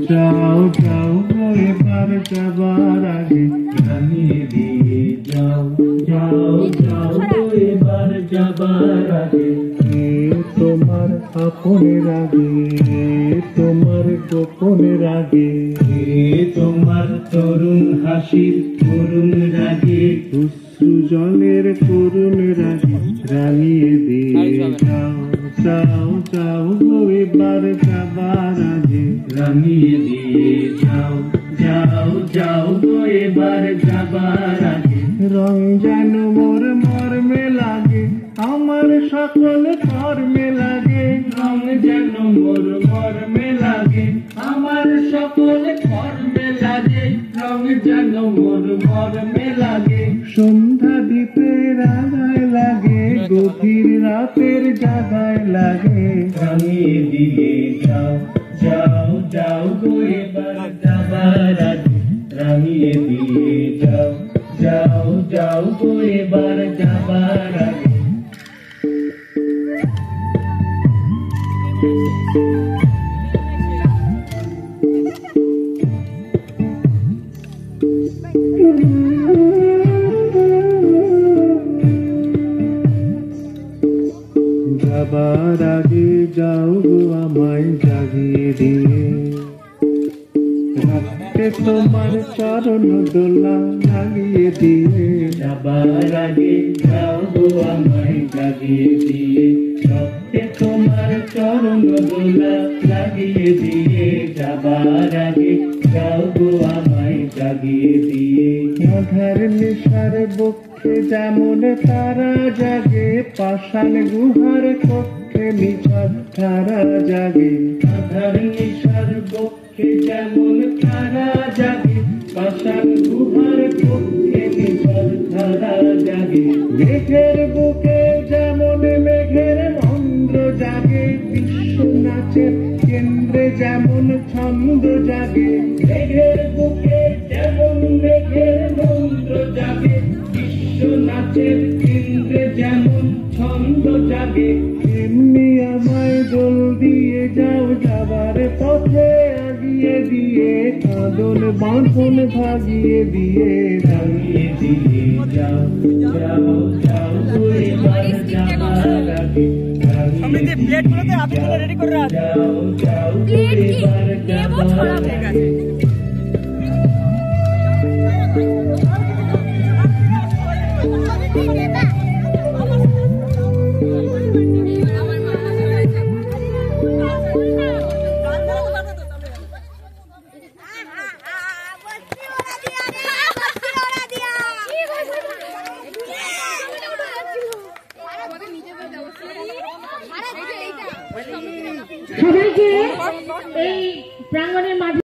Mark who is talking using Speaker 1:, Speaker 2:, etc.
Speaker 1: যাও যাও এবার যাবার আগে জানিয়ে দিয়ে যাও যাও যাও এবার যাবার আগে তোমার আপনের আগে তোমার গোপনের আগে তোমার তরুণ হাসির করুণ রাগে অশ্রু জলের করুণ রাগে রাঙিয়ে দিয়ে যাও যাও যাও এবার যাবার আগে রাঙিয়ে দিয়ে যাও যাও যাও এবার যাবার আগে রং যেন মোর মর্মে লাগে আমার সকল কর্মে লাগে রং যেন মোর মর্মে লাগে আমার সকল কর্মে লাগে রং যেন মোর মর্মে লাগে সন্ধ্যা দিতে রাগায় লাগে গভীর রাতের জাগায় লাগে রাঙিয়ে দিয়ে যাও যাও যাও এবার যাবার আগে রাঙিয়ে দিয়ে যাও যাও যাও এবার যাবার আগে যাবার আগে যাও গো আমায় জাগিয়ে দিয়ে রাতে তোমার চরণ দোলা লাগিয়ে দিয়ে যাবার আগে যাও গো আমায় জাগিয়ে দিয়ে রাতে তোমার চরণ দোলা লাগিয়ে দিয়ে যাবার আগে যাও গো আমায় জাগিয়ে দিয়ে আধার নিশার বক্ষে যেমন তারা জাগে পাষাণ গুহার কক্ষে নিশার তারা জাগে আধার নিশার বক্ষে যেমন তারা জাগে পাষাণ গুহার কক্ষে নিশার তারা জাগে মেঘের বুকে যেমন মেঘের মন্দ্র জাগে বিশ্ব নাচের কেন্দ্রে যেমন ছন্দ জাগে মেঘের বুকে যেমন মেঘের মন্দ্র জাগে বিশ্ব নাচের কেন্দ্রে যেমন ছন্দ জাগে এমনি আমায় দোল দিয়ে যাও যাবার পথে আগিয়ে দিয়ে কাঁদন বাঁধন ভাগিয়ে দিয়ে রাঙিয়ে দিয়ে যাও যাও যাও এবার যাবার আগে
Speaker 2: প্লেটগুলোতে আপনি রেডি করে রাখুন
Speaker 1: যাও যাও এবার যাবার আগে
Speaker 3: সবাইকে এই প্রাঙ্গণের মাঝে